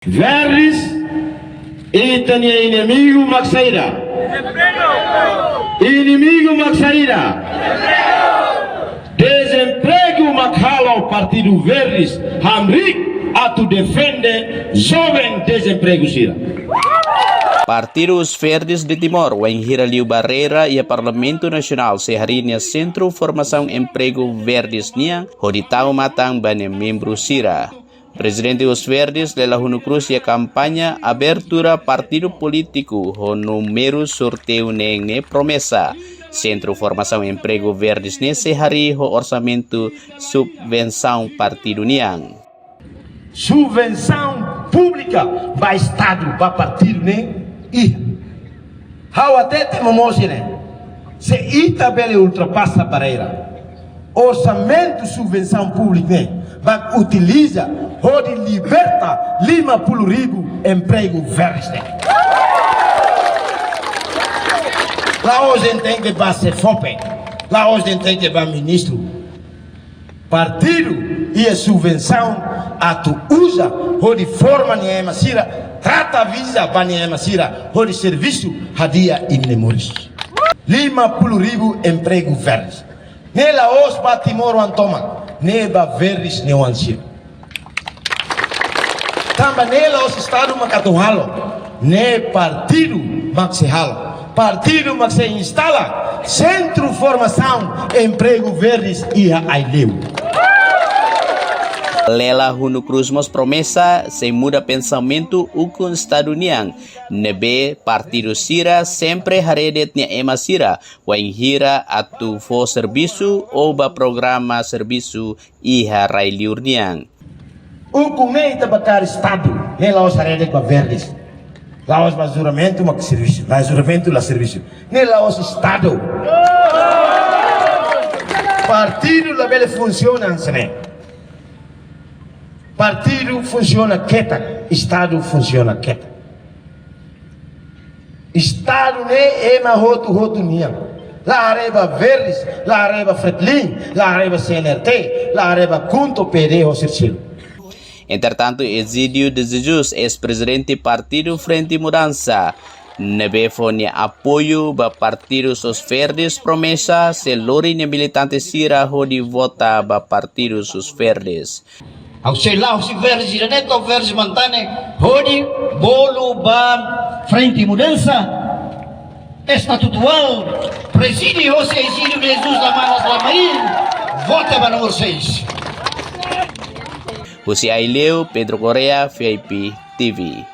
Verdes, itanya inimigo magsaira. Inimigo magsaira. Desemprego maghalo ao Partido Verdes, hamrik atu defende jovem desemprego sira. Partido Os Verdes de Timor, Wayne Hiraliu Barreira e a Parlamento Nacional se harinya Centro Formação Emprego Verdes niya, hoditao matang bane membro sira. Presidente Os Verdes Lela Hunu Cruz e a campanha abertura partido político ho número sorteio ne promessa. Centro Formação Emprego Verdes ne se hari ho orçamento subvenção partido niang. Subvenção pública para Estado, para partido, né? E how até temos né? Se Itabele ultrapassa a barreira, orçamento subvenção pública, né? Vai utiliza, onde liberta Lima Pulurigo emprego verde. Né? Lá hoje tem que vai ser FOPE, lá hoje tem que vai ministro, partido e a subvenção a tu usa, onde forma niema sira, trata visa para niema sira, onde serviço hadia e memórias. Lima Pulurigo emprego verde. Nela os Timor Antoma, neba verdes neoansir. Também nela os Estado macatuhalo, ne partido maxihalo. Partido max se instala, Centro Formação Emprego Verdes e a Aileu. Lela Hunu Cruz mos promessa sem muda pensamento ukun Estado niang. Nebe partido sira sempre haredet nia ema sira. Wain hira atu fo serviço ou ba programa serviço iha railiur niang. Ukun ne itabacar Estado, nela os haredet ba verdes. Lá os juramento mas serviço, lá juramento lá serviço. Nela os Estado. Partido lá bele funciona né? Partido funciona quieta, Estado funciona quieta. Estado ne ema roto niang. Lá areba verdes, lá areba fretlin, lá areba CNRT, lá areba conto PD o Circilo. Entretanto, Egidio de Jesus, ex-presidente Partido Frente Mudança, nebefonia apoio ba Partido Os Verdes promessa se lori ne militante sira hodi vota ba Partido Os Verdes. Ao sei lá os verdes e neto verdes mantane hodi bolo ba Frente Mudança estatutual preside José Egidio de Jesus la manas la main vota ba número 6. José Aileu, Pedro Correa, VIP TV.